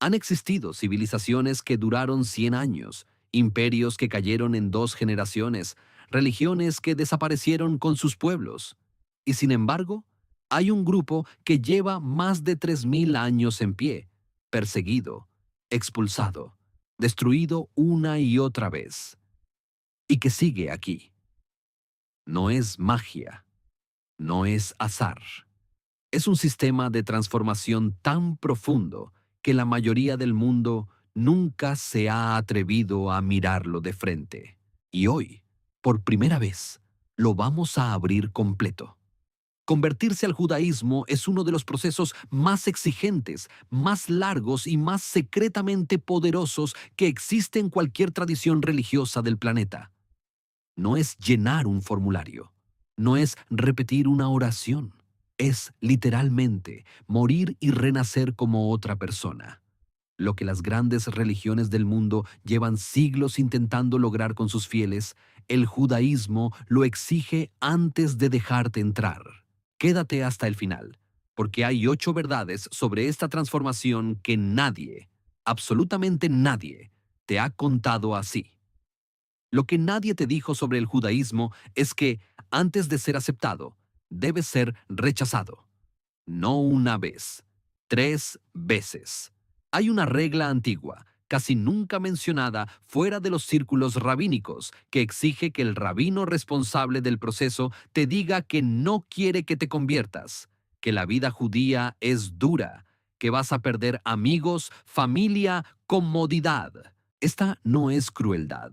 Han existido civilizaciones que duraron 100 años, imperios que cayeron en 2 generaciones, religiones que desaparecieron con sus pueblos. Y sin embargo, hay un grupo que lleva más de 3000 años en pie, perseguido, expulsado, destruido una y otra vez, y que sigue aquí. No es magia, no es azar. Es un sistema de transformación tan profundo que la mayoría del mundo nunca se ha atrevido a mirarlo de frente. Y hoy, por primera vez, lo vamos a abrir completo. Convertirse al judaísmo es uno de los procesos más exigentes, más largos y más secretamente poderosos que existe en cualquier tradición religiosa del planeta. No es llenar un formulario, no es repetir una oración, es literalmente morir y renacer como otra persona. Lo que las grandes religiones del mundo llevan siglos intentando lograr con sus fieles, el judaísmo lo exige antes de dejarte entrar. Quédate hasta el final, porque hay 8 verdades sobre esta transformación que nadie, absolutamente nadie, te ha contado así. Lo que nadie te dijo sobre el judaísmo es que, antes de ser aceptado, debes ser rechazado. No una vez, 3 veces. Hay una regla antigua, casi nunca mencionada fuera de los círculos rabínicos, que exige que el rabino responsable del proceso te diga que no quiere que te conviertas, que la vida judía es dura, que vas a perder amigos, familia, comodidad. Esta no es crueldad.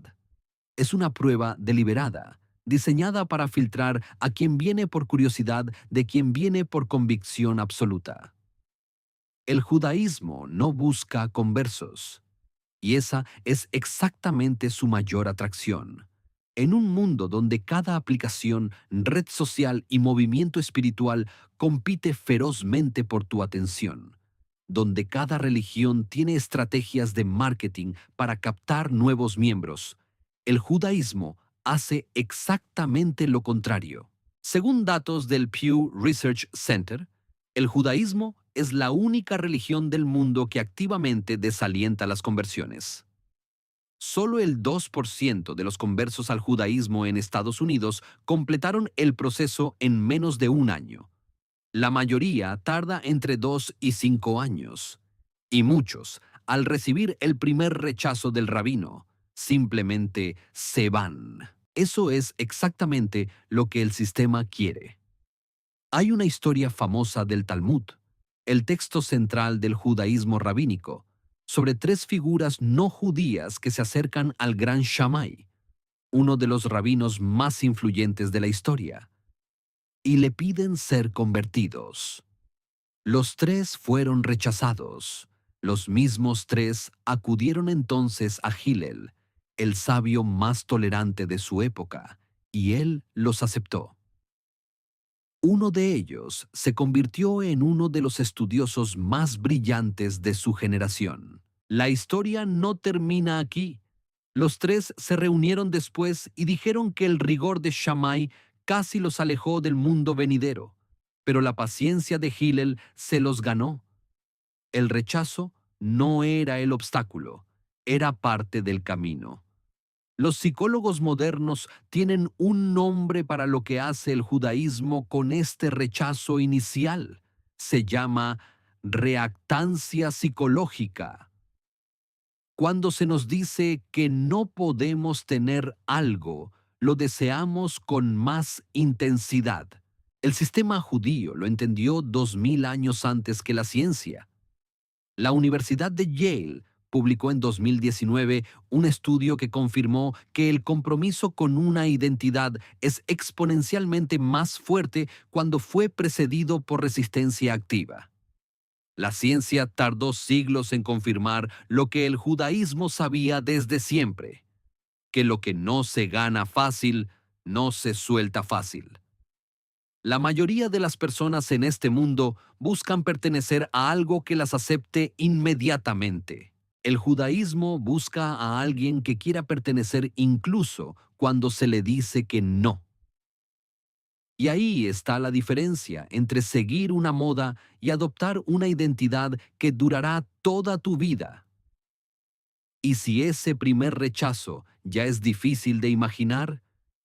Es una prueba deliberada, diseñada para filtrar a quien viene por curiosidad de quien viene por convicción absoluta. El judaísmo no busca conversos, y esa es exactamente su mayor atracción. En un mundo donde cada aplicación, red social y movimiento espiritual compite ferozmente por tu atención, donde cada religión tiene estrategias de marketing para captar nuevos miembros, el judaísmo hace exactamente lo contrario. Según datos del Pew Research Center, el judaísmo es la única religión del mundo que activamente desalienta las conversiones. Solo el 2% de los conversos al judaísmo en Estados Unidos completaron el proceso en menos de un año. La mayoría tarda entre 2 y 5 años. Y muchos, al recibir el primer rechazo del rabino, simplemente se van. Eso es exactamente lo que el sistema quiere. Hay una historia famosa del Talmud, el texto central del judaísmo rabínico, sobre 3 figuras no judías que se acercan al gran Shammai, uno de los rabinos más influyentes de la historia, y le piden ser convertidos. Los 3 fueron rechazados. Los mismos 3 acudieron entonces a Hillel, el sabio más tolerante de su época, y él los aceptó. Uno de ellos se convirtió en uno de los estudiosos más brillantes de su generación. La historia no termina aquí. Los 3 se reunieron después y dijeron que el rigor de Shammai casi los alejó del mundo venidero, pero la paciencia de Hillel se los ganó. El rechazo no era el obstáculo, era parte del camino. Los psicólogos modernos tienen un nombre para lo que hace el judaísmo con este rechazo inicial. Se llama reactancia psicológica. Cuando se nos dice que no podemos tener algo, lo deseamos con más intensidad. El sistema judío lo entendió 2000 años antes que la ciencia. La Universidad de Yale publicó en 2019 un estudio que confirmó que el compromiso con una identidad es exponencialmente más fuerte cuando fue precedido por resistencia activa. La ciencia tardó siglos en confirmar lo que el judaísmo sabía desde siempre, que lo que no se gana fácil, no se suelta fácil. La mayoría de las personas en este mundo buscan pertenecer a algo que las acepte inmediatamente. El judaísmo busca a alguien que quiera pertenecer incluso cuando se le dice que no. Y ahí está la diferencia entre seguir una moda y adoptar una identidad que durará toda tu vida. Y si ese primer rechazo ya es difícil de imaginar,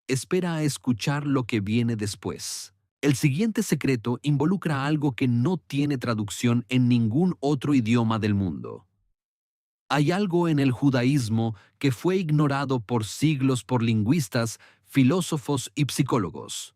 espera a escuchar lo que viene después. El siguiente secreto involucra algo que no tiene traducción en ningún otro idioma del mundo. Hay algo en el judaísmo que fue ignorado por siglos por lingüistas, filósofos y psicólogos.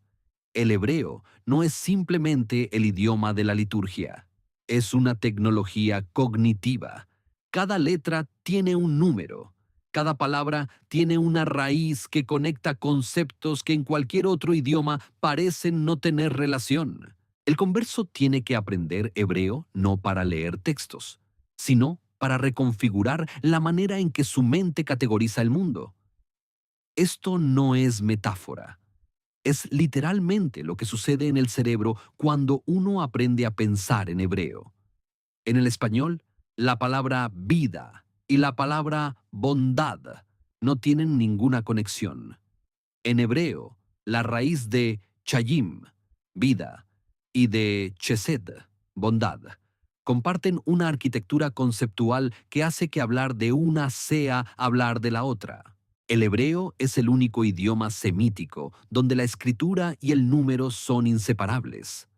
El hebreo no es simplemente el idioma de la liturgia. Es una tecnología cognitiva. Cada letra tiene un número. Cada palabra tiene una raíz que conecta conceptos que en cualquier otro idioma parecen no tener relación. El converso tiene que aprender hebreo no para leer textos, sino para reconfigurar la manera en que su mente categoriza el mundo. Esto no es metáfora. Es literalmente lo que sucede en el cerebro cuando uno aprende a pensar en hebreo. En el español, la palabra vida y la palabra bondad no tienen ninguna conexión. En hebreo, la raíz de chayim, vida, y de chesed, bondad, comparten una arquitectura conceptual que hace que hablar de una sea hablar de la otra. El hebreo es el único idioma semítico donde la escritura y el número son inseparables.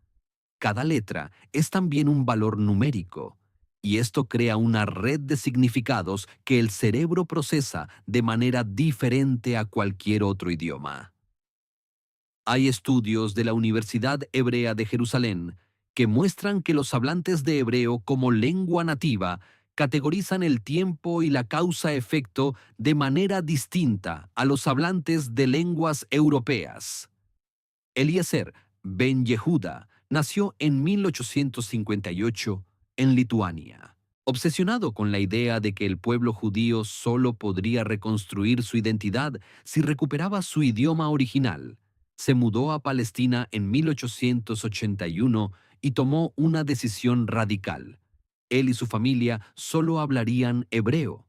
Cada letra es también un valor numérico, y esto crea una red de significados que el cerebro procesa de manera diferente a cualquier otro idioma. Hay estudios de la Universidad Hebrea de Jerusalén que muestran que los hablantes de hebreo como lengua nativa categorizan el tiempo y la causa-efecto de manera distinta a los hablantes de lenguas europeas. Eliezer Ben Yehuda nació en 1858 en Lituania. Obsesionado con la idea de que el pueblo judío solo podría reconstruir su identidad si recuperaba su idioma original, se mudó a Palestina en 1881 y tomó una decisión radical. Él y su familia solo hablarían hebreo.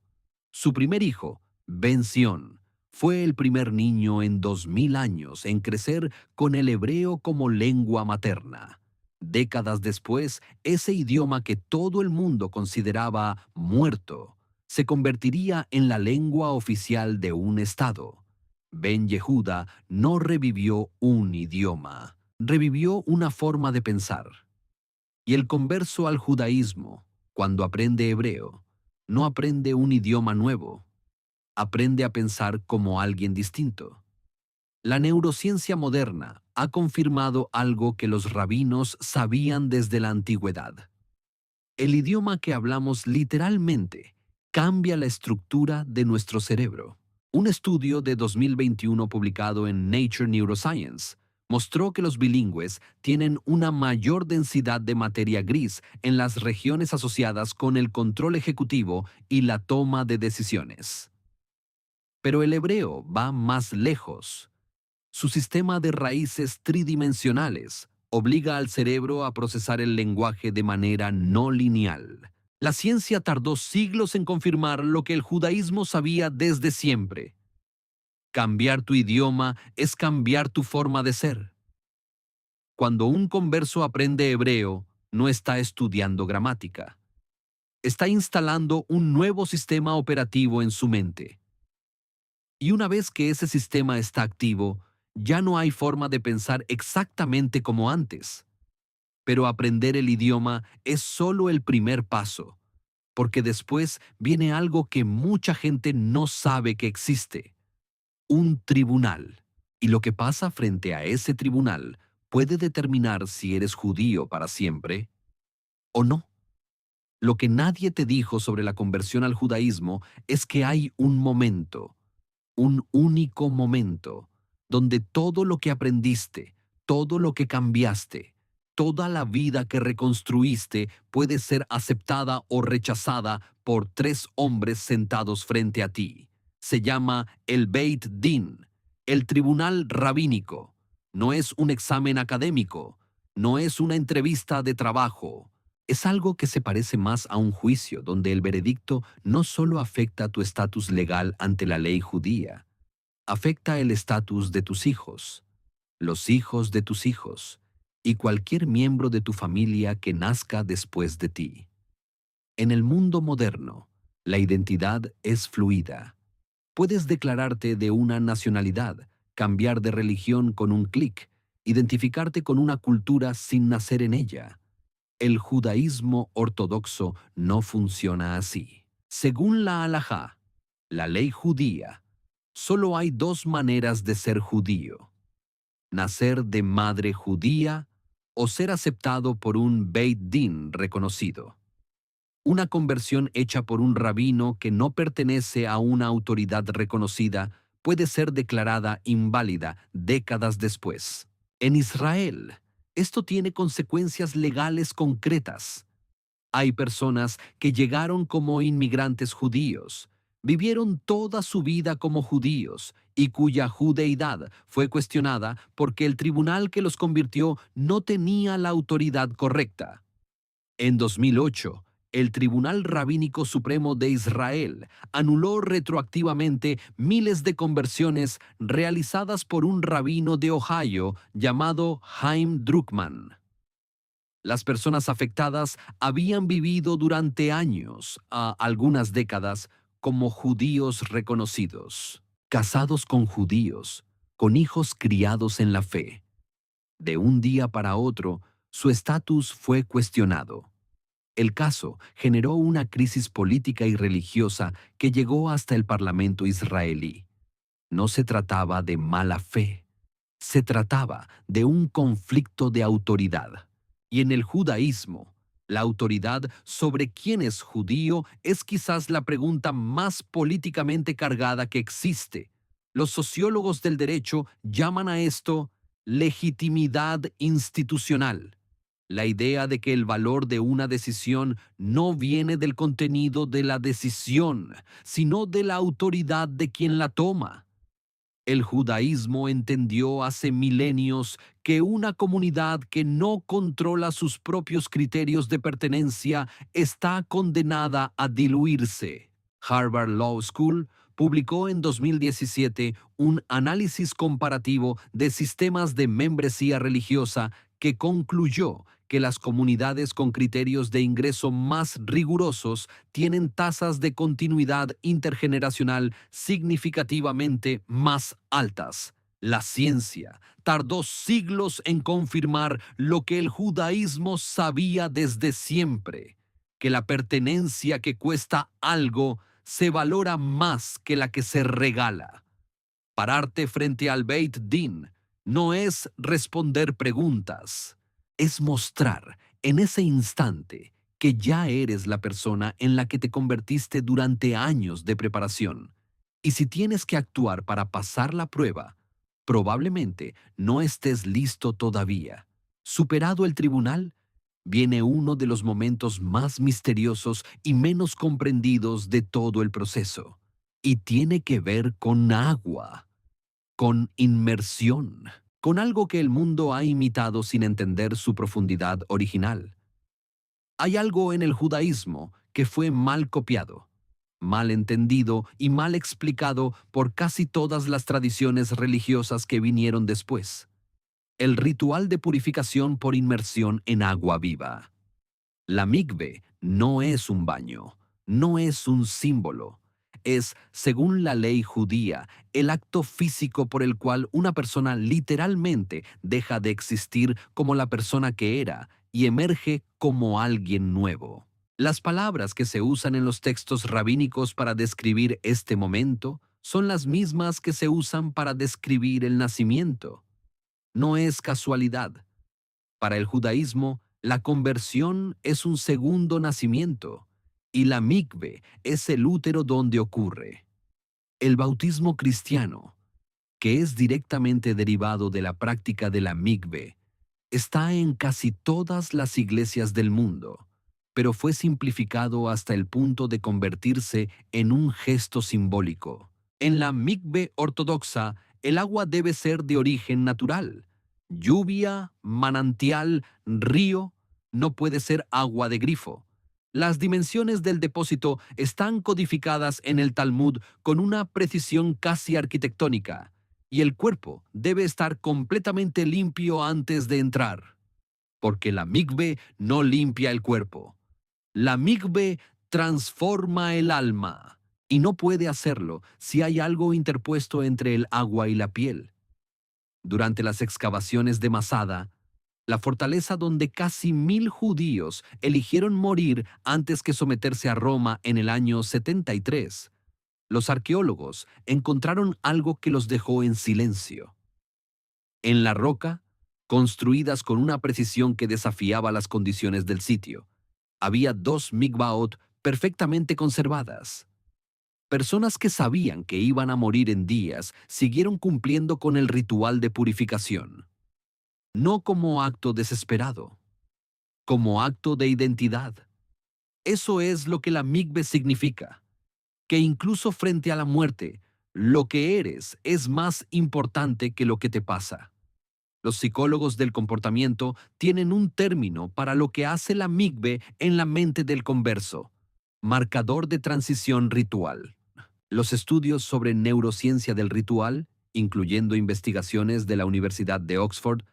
Su primer hijo, Ben Zion, fue el primer niño en 2000 años en crecer con el hebreo como lengua materna. Décadas después, ese idioma que todo el mundo consideraba muerto, se convertiría en la lengua oficial de un estado. Ben Yehuda no revivió un idioma, revivió una forma de pensar. Y el converso al judaísmo, cuando aprende hebreo, no aprende un idioma nuevo, aprende a pensar como alguien distinto. La neurociencia moderna ha confirmado algo que los rabinos sabían desde la antigüedad. El idioma que hablamos literalmente cambia la estructura de nuestro cerebro. Un estudio de 2021 publicado en Nature Neuroscience mostró que los bilingües tienen una mayor densidad de materia gris en las regiones asociadas con el control ejecutivo y la toma de decisiones. Pero el hebreo va más lejos. Su sistema de raíces tridimensionales obliga al cerebro a procesar el lenguaje de manera no lineal. La ciencia tardó siglos en confirmar lo que el judaísmo sabía desde siempre. Cambiar tu idioma es cambiar tu forma de ser. Cuando un converso aprende hebreo, no está estudiando gramática. Está instalando un nuevo sistema operativo en su mente. Y una vez que ese sistema está activo, ya no hay forma de pensar exactamente como antes. Pero aprender el idioma es solo el primer paso, porque después viene algo que mucha gente no sabe que existe: un tribunal. Y lo que pasa frente a ese tribunal puede determinar si eres judío para siempre o no. Lo que nadie te dijo sobre la conversión al judaísmo es que hay un momento, un único momento, donde todo lo que aprendiste, todo lo que cambiaste, toda la vida que reconstruiste puede ser aceptada o rechazada por tres hombres sentados frente a ti. Se llama el Beit Din, el tribunal rabínico. No es un examen académico, no es una entrevista de trabajo. Es algo que se parece más a un juicio donde el veredicto no solo afecta tu estatus legal ante la ley judía, afecta el estatus de tus hijos. los hijos de tus hijos y cualquier miembro de tu familia que nazca después de ti. En el mundo moderno, la identidad es fluida. Puedes declararte de una nacionalidad, cambiar de religión con un clic, identificarte con una cultura sin nacer en ella. El judaísmo ortodoxo no funciona así. Según la halajá, la ley judía, solo hay dos maneras de ser judío: nacer de madre judía o ser aceptado por un Beit Din reconocido. Una conversión hecha por un rabino que no pertenece a una autoridad reconocida puede ser declarada inválida décadas después. En Israel, esto tiene consecuencias legales concretas. Hay personas que llegaron como inmigrantes judíos, vivieron toda su vida como judíos y cuya judeidad fue cuestionada porque el tribunal que los convirtió no tenía la autoridad correcta. En 2008, el Tribunal Rabínico Supremo de Israel anuló retroactivamente miles de conversiones realizadas por un rabino de Ohio llamado Chaim Druckmann. Las personas afectadas habían vivido durante años, algunas décadas, como judíos reconocidos, casados con judíos, con hijos criados en la fe. De un día para otro, su estatus fue cuestionado. El caso generó una crisis política y religiosa que llegó hasta el Parlamento israelí. No se trataba de mala fe, se trataba de un conflicto de autoridad. Y en el judaísmo, la autoridad sobre quién es judío es quizás la pregunta más políticamente cargada que existe. Los sociólogos del derecho llaman a esto legitimidad institucional. La idea de que el valor de una decisión no viene del contenido de la decisión, sino de la autoridad de quien la toma. El judaísmo entendió hace milenios que una comunidad que no controla sus propios criterios de pertenencia está condenada a diluirse. Harvard Law School publicó en 2017 un análisis comparativo de sistemas de membresía religiosa que concluyó que las comunidades con criterios de ingreso más rigurosos tienen tasas de continuidad intergeneracional significativamente más altas. La ciencia tardó siglos en confirmar lo que el judaísmo sabía desde siempre: que la pertenencia que cuesta algo se valora más que la que se regala. Pararte frente al Beit Din no es responder preguntas, es mostrar en ese instante que ya eres la persona en la que te convertiste durante años de preparación. Y si tienes que actuar para pasar la prueba, probablemente no estés listo todavía. Superado el tribunal, viene uno de los momentos más misteriosos y menos comprendidos de todo el proceso. Y tiene que ver con agua, con inmersión, con algo que el mundo ha imitado sin entender su profundidad original. Hay algo en el judaísmo que fue mal copiado, mal entendido y mal explicado por casi todas las tradiciones religiosas que vinieron después: el ritual de purificación por inmersión en agua viva. La migbe no es un baño, no es un símbolo. Es, según la ley judía, el acto físico por el cual una persona literalmente deja de existir como la persona que era y emerge como alguien nuevo. Las palabras que se usan en los textos rabínicos para describir este momento son las mismas que se usan para describir el nacimiento. No es casualidad. Para el judaísmo, la conversión es un segundo nacimiento y la mikve es el útero donde ocurre. El bautismo cristiano, que es directamente derivado de la práctica de la mikve, está en casi todas las iglesias del mundo, pero fue simplificado hasta el punto de convertirse en un gesto simbólico. En la mikve ortodoxa, el agua debe ser de origen natural. Lluvia, manantial, río, no puede ser agua de grifo. Las dimensiones del depósito están codificadas en el Talmud con una precisión casi arquitectónica. y el cuerpo debe estar completamente limpio antes de entrar, porque la migbe no limpia el cuerpo. La migbe transforma el alma y no puede hacerlo si hay algo interpuesto entre el agua y la piel. Durante las excavaciones de Masada, la fortaleza donde casi 1000 judíos eligieron morir antes que someterse a Roma en el año 73, los arqueólogos encontraron algo que los dejó en silencio. En la roca, construidas con una precisión que desafiaba las condiciones del sitio, había 2 mikvaot perfectamente conservadas. Personas que sabían que iban a morir en días siguieron cumpliendo con el ritual de purificación, no como acto desesperado, como acto de identidad. Eso es lo que la migbe significa, que incluso frente a la muerte, lo que eres es más importante que lo que te pasa. Los psicólogos del comportamiento tienen un término para lo que hace la migbe en la mente del converso: marcador de transición ritual. Los estudios sobre neurociencia del ritual, incluyendo investigaciones de la Universidad de Oxford,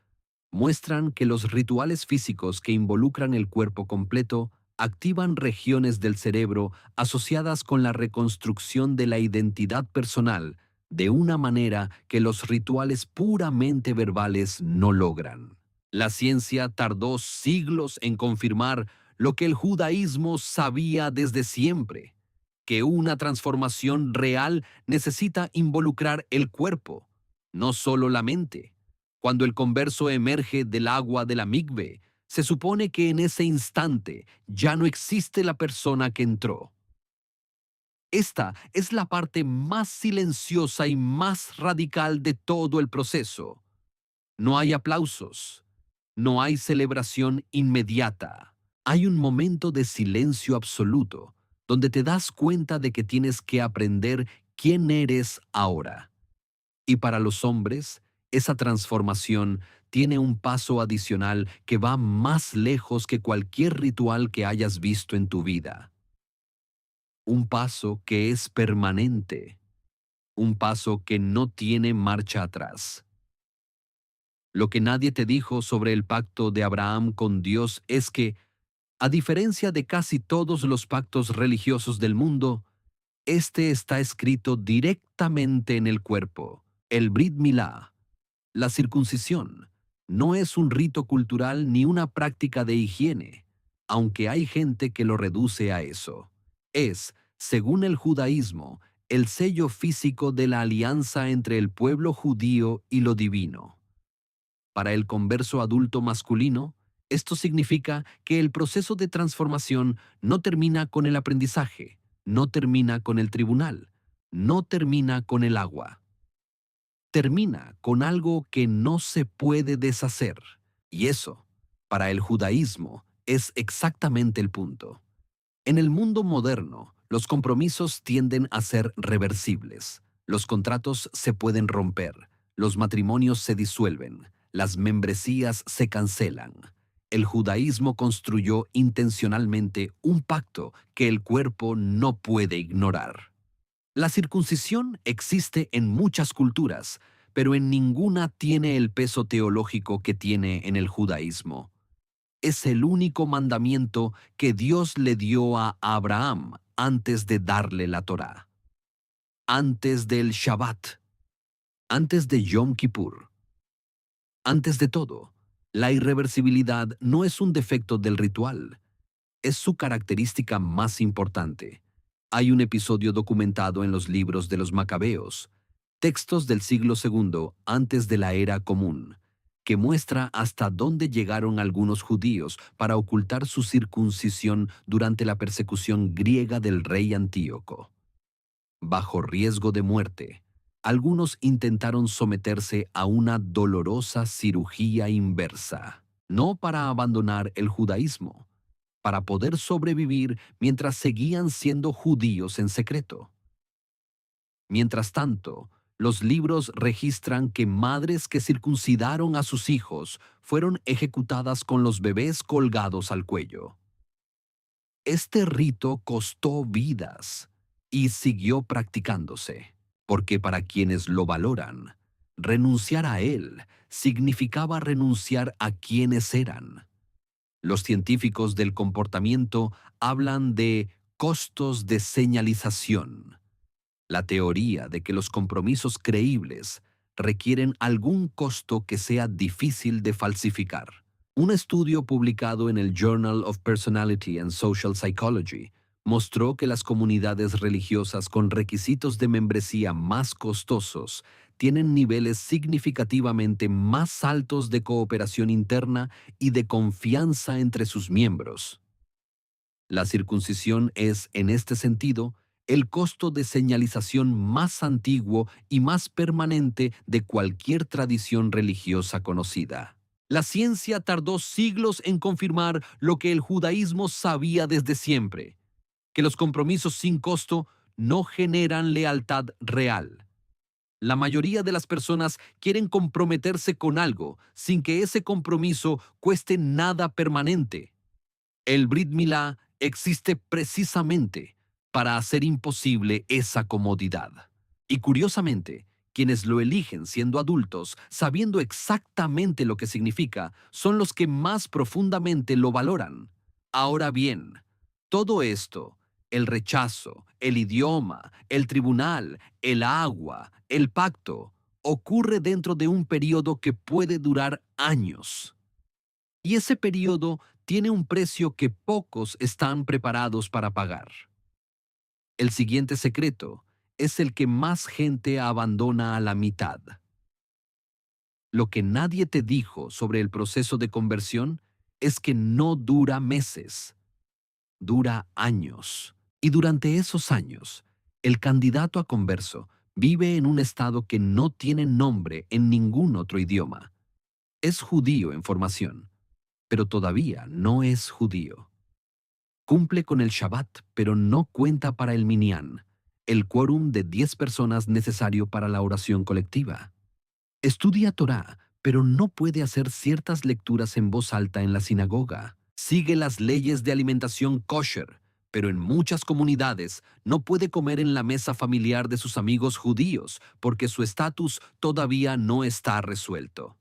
muestran que los rituales físicos que involucran el cuerpo completo activan regiones del cerebro asociadas con la reconstrucción de la identidad personal de una manera que los rituales puramente verbales no logran. La ciencia tardó siglos en confirmar lo que el judaísmo sabía desde siempre: que una transformación real necesita involucrar el cuerpo, no solo la mente. Cuando el converso emerge del agua de la migbe, se supone que en ese instante ya no existe la persona que entró. Esta es la parte más silenciosa y más radical de todo el proceso. No hay aplausos, no hay celebración inmediata. Hay un momento de silencio absoluto, donde te das cuenta de que tienes que aprender quién eres ahora. Y para los hombres, esa transformación tiene un paso adicional que va más lejos que cualquier ritual que hayas visto en tu vida. Un paso que es permanente, un paso que no tiene marcha atrás. Lo que nadie te dijo sobre el pacto de Abraham con Dios es que, a diferencia de casi todos los pactos religiosos del mundo, este está escrito directamente en el cuerpo. El Brit Milá, la circuncisión, no es un rito cultural ni una práctica de higiene, aunque hay gente que lo reduce a eso. Es, según el judaísmo, el sello físico de la alianza entre el pueblo judío y lo divino. Para el converso adulto masculino, esto significa que el proceso de transformación no termina con el aprendizaje, no termina con el tribunal, no termina con el agua. Termina con algo que no se puede deshacer. Y eso, para el judaísmo, es exactamente el punto. En el mundo moderno, los compromisos tienden a ser reversibles. Los contratos se pueden romper, los matrimonios se disuelven, las membresías se cancelan. El judaísmo construyó intencionalmente un pacto que el cuerpo no puede ignorar. La circuncisión existe en muchas culturas, pero en ninguna tiene el peso teológico que tiene en el judaísmo. Es el único mandamiento que Dios le dio a Abraham antes de darle la Torá, antes del Shabbat, antes de Yom Kippur. Antes de todo, la irreversibilidad no es un defecto del ritual, es su característica más importante. Hay un episodio documentado en los libros de los Macabeos, textos del siglo II antes de la era común, que muestra hasta dónde llegaron algunos judíos para ocultar su circuncisión durante la persecución griega del rey Antíoco. Bajo riesgo de muerte, algunos intentaron someterse a una dolorosa cirugía inversa, no para abandonar el judaísmo, para poder sobrevivir mientras seguían siendo judíos en secreto. Mientras tanto, los libros registran que madres que circuncidaron a sus hijos fueron ejecutadas con los bebés colgados al cuello. Este rito costó vidas y siguió practicándose, porque para quienes lo valoran, Renunciar a él significaba renunciar a quienes eran. Los científicos del comportamiento hablan de costos de señalización, la teoría de que los compromisos creíbles requieren algún costo que sea difícil de falsificar. Un estudio publicado en el Journal of Personality and Social Psychology mostró que las comunidades religiosas con requisitos de membresía más costosos tienen niveles significativamente más altos de cooperación interna y de confianza entre sus miembros. La circuncisión es, en este sentido, el costo de señalización más antiguo y más permanente de cualquier tradición religiosa conocida. La ciencia tardó siglos en confirmar lo que el judaísmo sabía desde siempre, que los compromisos sin costo no generan lealtad real. La mayoría de las personas quieren comprometerse con algo sin que ese compromiso cueste nada permanente. El Brit Milá existe precisamente para hacer imposible esa comodidad. Y curiosamente, quienes lo eligen siendo adultos, sabiendo exactamente lo que significa, son los que más profundamente lo valoran. Ahora bien, todo esto, el rechazo, el idioma, el tribunal, el agua, el pacto, ocurre dentro de un periodo que puede durar años. Y ese periodo tiene un precio que pocos están preparados para pagar. El siguiente secreto es el que más gente abandona a la mitad. Lo que nadie te dijo sobre el proceso de conversión es que no dura meses, dura años. Y durante esos años, el candidato a converso vive en un estado que no tiene nombre en ningún otro idioma. Es judío en formación, pero todavía no es judío. Cumple con el Shabbat, pero no cuenta para el minyan, el quórum de 10 personas necesario para la oración colectiva. Estudia Torá, pero no puede hacer ciertas lecturas en voz alta en la sinagoga. Sigue las leyes de alimentación kosher, pero en muchas comunidades no puede comer en la mesa familiar de sus amigos judíos porque su estatus todavía no está resuelto.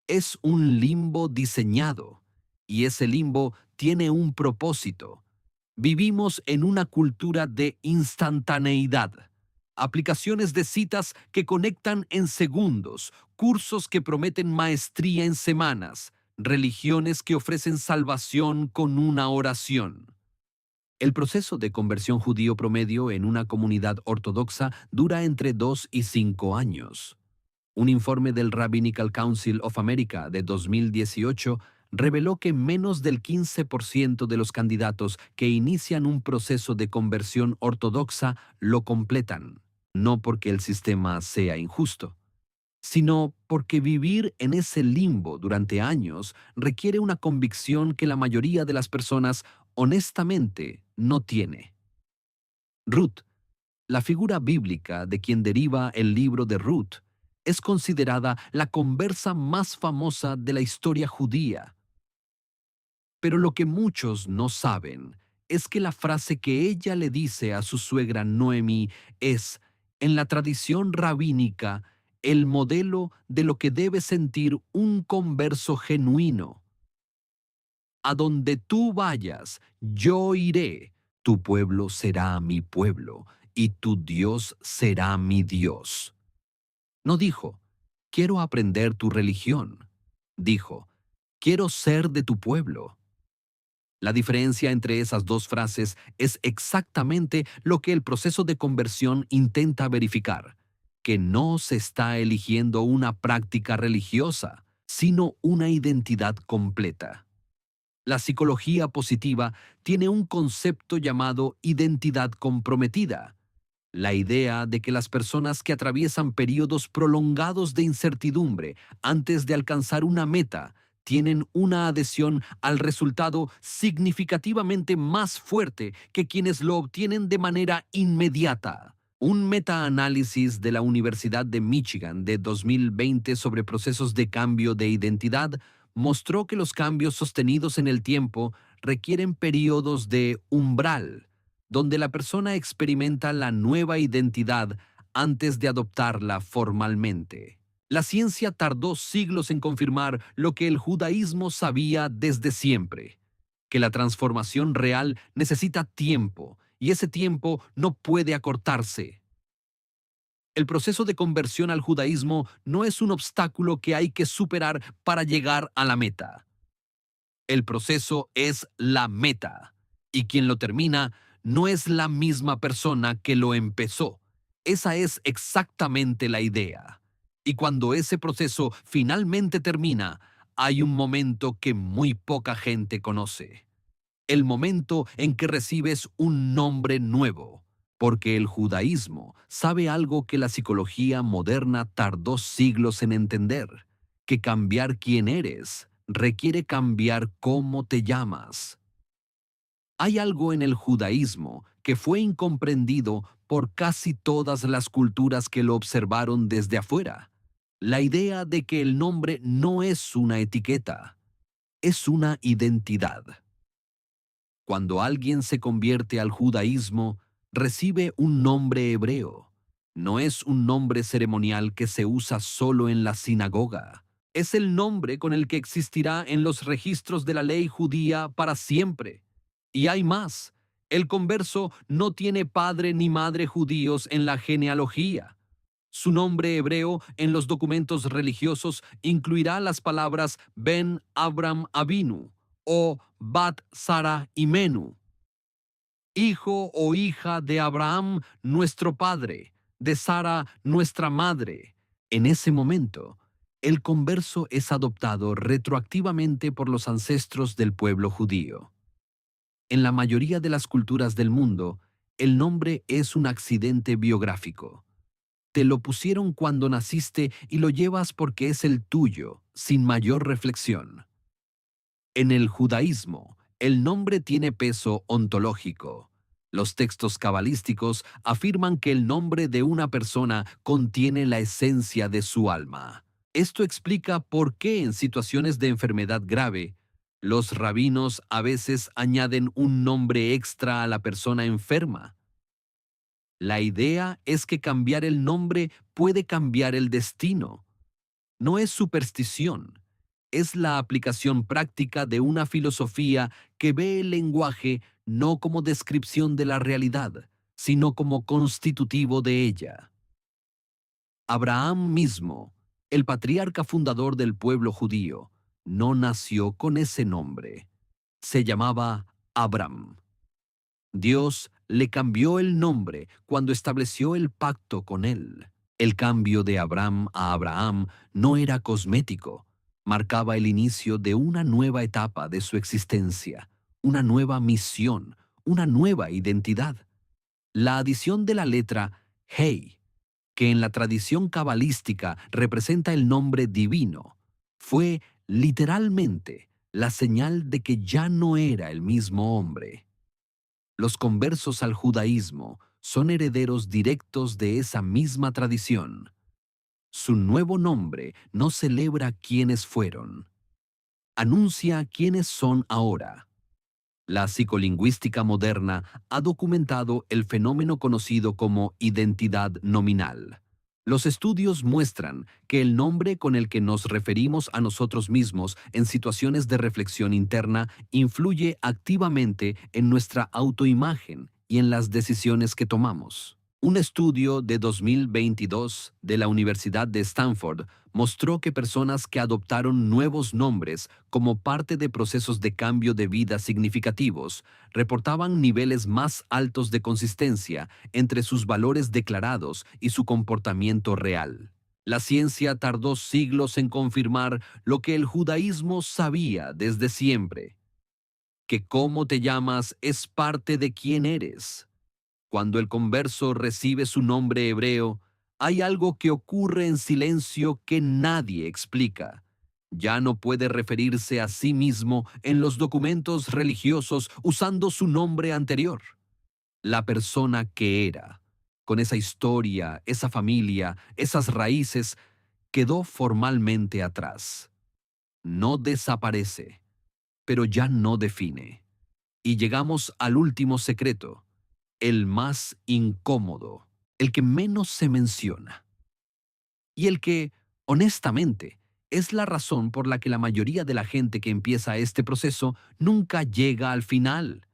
Es un limbo diseñado, y ese limbo tiene un propósito. Vivimos en una cultura de instantaneidad. Aplicaciones de citas que conectan en segundos, cursos que prometen maestría en semanas, religiones que ofrecen salvación con una oración. El proceso de conversión judío promedio en una comunidad ortodoxa dura entre 2 y 5 años. Un informe del Rabbinical Council of America de 2018 reveló que menos del 15% de los candidatos que inician un proceso de conversión ortodoxa lo completan, no porque el sistema sea injusto, sino porque vivir en ese limbo durante años requiere una convicción que la mayoría de las personas honestamente no tiene. Ruth, la figura bíblica de quien deriva el libro de Ruth, es considerada la conversa más famosa de la historia judía. Pero lo que muchos no saben es que la frase que ella le dice a su suegra Noemi es, en la tradición rabínica, el modelo de lo que debe sentir un converso genuino. A donde tú vayas, yo iré. Tu pueblo será mi pueblo, y tu Dios será mi Dios. No dijo, quiero aprender tu religión. Dijo, quiero ser de tu pueblo. La diferencia entre esas dos frases es exactamente lo que el proceso de conversión intenta verificar, que no se está eligiendo una práctica religiosa, sino una identidad completa. La psicología positiva tiene un concepto llamado identidad comprometida. La idea de que las personas que atraviesan periodos prolongados de incertidumbre antes de alcanzar una meta tienen una adhesión al resultado significativamente más fuerte que quienes lo obtienen de manera inmediata. Un metaanálisis de la Universidad de Michigan de 2020 sobre procesos de cambio de identidad mostró que los cambios sostenidos en el tiempo requieren periodos de umbral, donde la persona experimenta la nueva identidad antes de adoptarla formalmente. La ciencia tardó siglos en confirmar lo que el judaísmo sabía desde siempre, que la transformación real necesita tiempo y ese tiempo no puede acortarse. El proceso de conversión al judaísmo no es un obstáculo que hay que superar para llegar a la meta. El proceso es la meta y quien lo termina no es la misma persona que lo empezó. Esa es exactamente la idea. Y cuando ese proceso finalmente termina, hay un momento que muy poca gente conoce. El momento en que recibes un nombre nuevo. Porque el judaísmo sabe algo que la psicología moderna tardó siglos en entender, que cambiar quién eres requiere cambiar cómo te llamas. Hay algo en el judaísmo que fue incomprendido por casi todas las culturas que lo observaron desde afuera. La idea de que el nombre no es una etiqueta, es una identidad. Cuando alguien se convierte al judaísmo, recibe un nombre hebreo. No es un nombre ceremonial que se usa solo en la sinagoga. Es el nombre con el que existirá en los registros de la ley judía para siempre. Y hay más. El converso no tiene padre ni madre judíos en la genealogía. Su nombre hebreo en los documentos religiosos incluirá las palabras Ben Abram Avinu o Bat Sara Imenu, hijo o hija de Abraham, nuestro padre, de Sara, nuestra madre. En ese momento, el converso es adoptado retroactivamente por los ancestros del pueblo judío. En la mayoría de las culturas del mundo, el nombre es un accidente biográfico. Te lo pusieron cuando naciste y lo llevas porque es el tuyo, sin mayor reflexión. En el judaísmo, el nombre tiene peso ontológico. Los textos cabalísticos afirman que el nombre de una persona contiene la esencia de su alma. Esto explica por qué en situaciones de enfermedad grave, los rabinos a veces añaden un nombre extra a la persona enferma. La idea es que cambiar el nombre puede cambiar el destino. No es superstición, es la aplicación práctica de una filosofía que ve el lenguaje no como descripción de la realidad, sino como constitutivo de ella. Abraham mismo, el patriarca fundador del pueblo judío, no nació con ese nombre. Se llamaba Abram. Dios le cambió el nombre cuando estableció el pacto con él. El cambio de Abram a Abraham no era cosmético, marcaba el inicio de una nueva etapa de su existencia, una nueva misión, una nueva identidad. La adición de la letra Hey, que en la tradición cabalística representa el nombre divino, fue literalmente la señal de que ya no era el mismo hombre. Los conversos al judaísmo son herederos directos de esa misma tradición. Su nuevo nombre no celebra quiénes fueron, anuncia quiénes son ahora. La psicolingüística moderna ha documentado el fenómeno conocido como identidad nominal. Los estudios muestran que el nombre con el que nos referimos a nosotros mismos en situaciones de reflexión interna influye activamente en nuestra autoimagen y en las decisiones que tomamos. Un estudio de 2022 de la Universidad de Stanford mostró que personas que adoptaron nuevos nombres como parte de procesos de cambio de vida significativos reportaban niveles más altos de consistencia entre sus valores declarados y su comportamiento real. La ciencia tardó siglos en confirmar lo que el judaísmo sabía desde siempre, que cómo te llamas es parte de quién eres. Cuando el converso recibe su nombre hebreo, hay algo que ocurre en silencio que nadie explica. Ya no puede referirse a sí mismo en los documentos religiosos usando su nombre anterior. La persona que era, con esa historia, esa familia, esas raíces, quedó formalmente atrás. No desaparece, pero ya no define. Y llegamos al último secreto, el más incómodo, el que menos se menciona y el que Honestamente, es la razón por la que la mayoría de la gente que empieza este proceso nunca llega al final.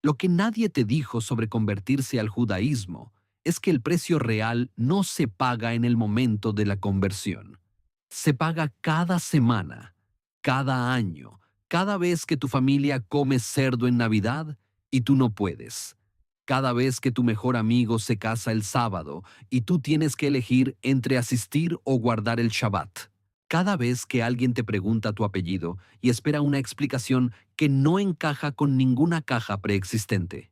Lo que nadie te dijo sobre convertirse al judaísmo es que el precio real no se paga en el momento de la conversión. Se paga cada semana, cada año, cada vez que tu familia come cerdo en Navidad y tú no puedes. Cada vez que tu mejor amigo se casa el sábado y tú tienes que elegir entre asistir o guardar el Shabbat. Cada vez que alguien te pregunta tu apellido y espera una explicación que no encaja con ninguna caja preexistente.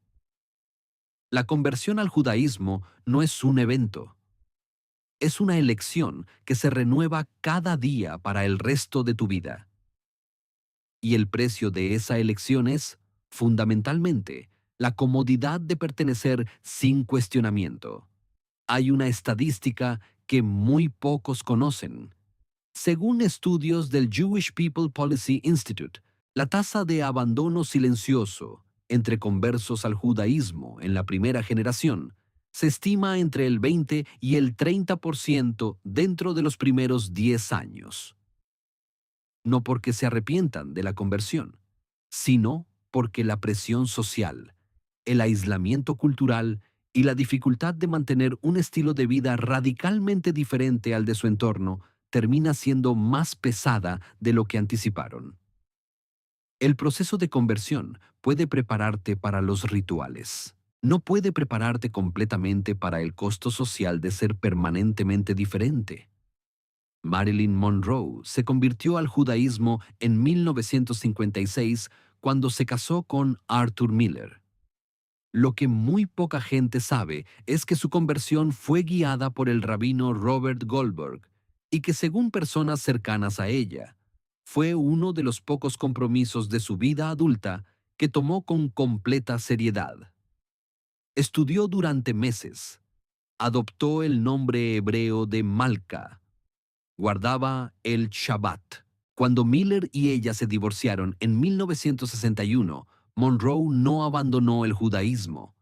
La conversión al judaísmo no es un evento, es una elección que se renueva cada día para el resto de tu vida. Y el precio de esa elección es, fundamentalmente, la comodidad de pertenecer sin cuestionamiento. Hay una estadística que muy pocos conocen. Según estudios del Jewish People Policy Institute, la tasa de abandono silencioso entre conversos al judaísmo en la primera generación se estima entre el 20 y el 30% dentro de los primeros 10 años. No porque se arrepientan de la conversión, sino porque la presión social, el aislamiento cultural y la dificultad de mantener un estilo de vida radicalmente diferente al de su entorno termina siendo más pesada de lo que anticiparon. El proceso de conversión puede prepararte para los rituales. No puede prepararte completamente para el costo social de ser permanentemente diferente. Marilyn Monroe se convirtió al judaísmo en 1956 cuando se casó con Arthur Miller. Lo que muy poca gente sabe es que su conversión fue guiada por el rabino Robert Goldberg y que, según personas cercanas a ella, fue uno de los pocos compromisos de su vida adulta que tomó con completa seriedad. Estudió durante meses, adoptó el nombre hebreo de Malka, guardaba el Shabbat. Cuando Miller y ella se divorciaron en 1961, Monroe no abandonó el judaísmo.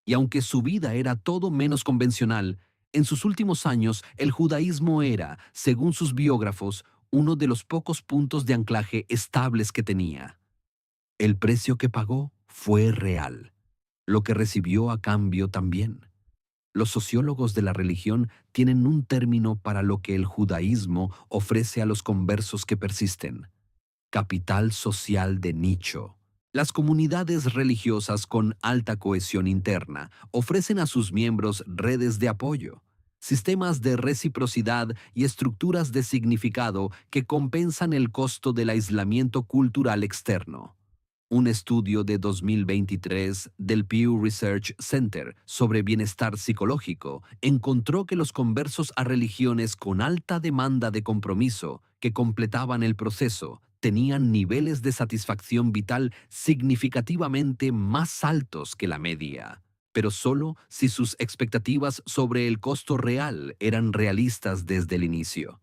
Y aunque su vida era todo menos convencional, en sus últimos años el judaísmo era, según sus biógrafos, uno de los pocos puntos de anclaje estables que tenía. El precio que pagó fue real, lo que recibió a cambio también. Los sociólogos de la religión tienen un término para lo que el judaísmo ofrece a los conversos que persisten: capital social de nicho. Las comunidades religiosas con alta cohesión interna ofrecen a sus miembros redes de apoyo, sistemas de reciprocidad y estructuras de significado que compensan el costo del aislamiento cultural externo. Un estudio de 2023 del Pew Research Center sobre bienestar psicológico encontró que los conversos a religiones con alta demanda de compromiso que completaban el proceso tenían niveles de satisfacción vital significativamente más altos que la media, pero solo si sus expectativas sobre el costo real eran realistas desde el inicio.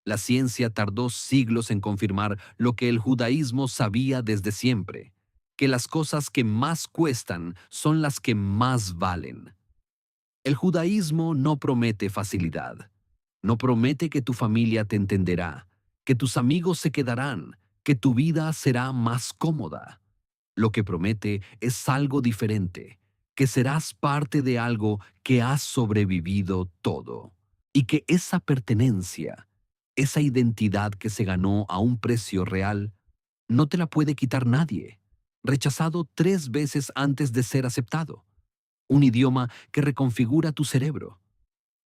La ciencia tardó siglos en confirmar lo que el judaísmo sabía desde siempre: que las cosas que más cuestan son las que más valen. El judaísmo no promete facilidad, no promete que tu familia te entenderá, que tus amigos se quedarán, que tu vida será más cómoda. Lo que promete es algo diferente: que serás parte de algo que has sobrevivido todo, y que esa pertenencia, esa identidad que se ganó a un precio real, no te la puede quitar nadie. Rechazado 3 veces antes de ser aceptado. Un idioma que reconfigura tu cerebro.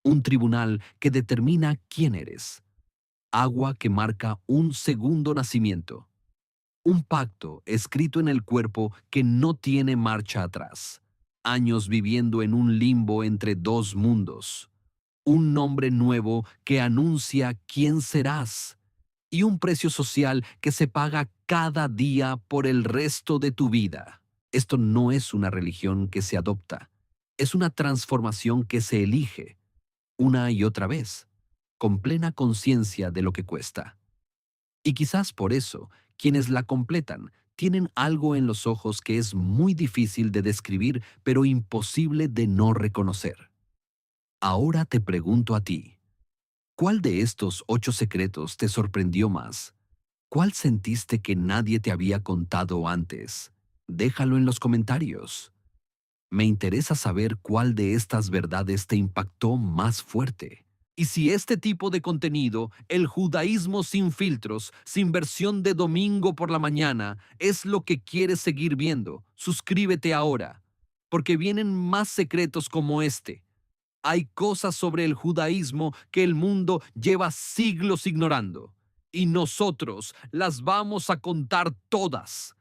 Un tribunal que determina quién eres. Agua que marca un segundo nacimiento. Un pacto escrito en el cuerpo que no tiene marcha atrás. Años viviendo en un limbo entre dos mundos. Un nombre nuevo que anuncia quién serás. Y un precio social que se paga cada día por el resto de tu vida. Esto no es una religión que se adopta. Es una transformación que se elige, una y otra vez, con plena conciencia de lo que cuesta. Y quizás por eso, quienes la completan tienen algo en los ojos que es muy difícil de describir, pero imposible de no reconocer. Ahora te pregunto a ti: ¿Cuál de estos 8 secretos te sorprendió más? ¿Cuál sentiste que nadie te había contado antes? Déjalo en los comentarios. Me interesa saber cuál de estas verdades te impactó más fuerte. Y si este tipo de contenido, el judaísmo sin filtros, sin versión de domingo por la mañana, es lo que quieres seguir viendo, suscríbete ahora, porque vienen más secretos como este. Hay cosas sobre el judaísmo que el mundo lleva siglos ignorando, y nosotros las vamos a contar todas.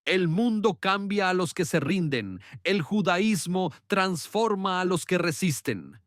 El mundo cambia a los que se rinden, el judaísmo transforma a los que resisten.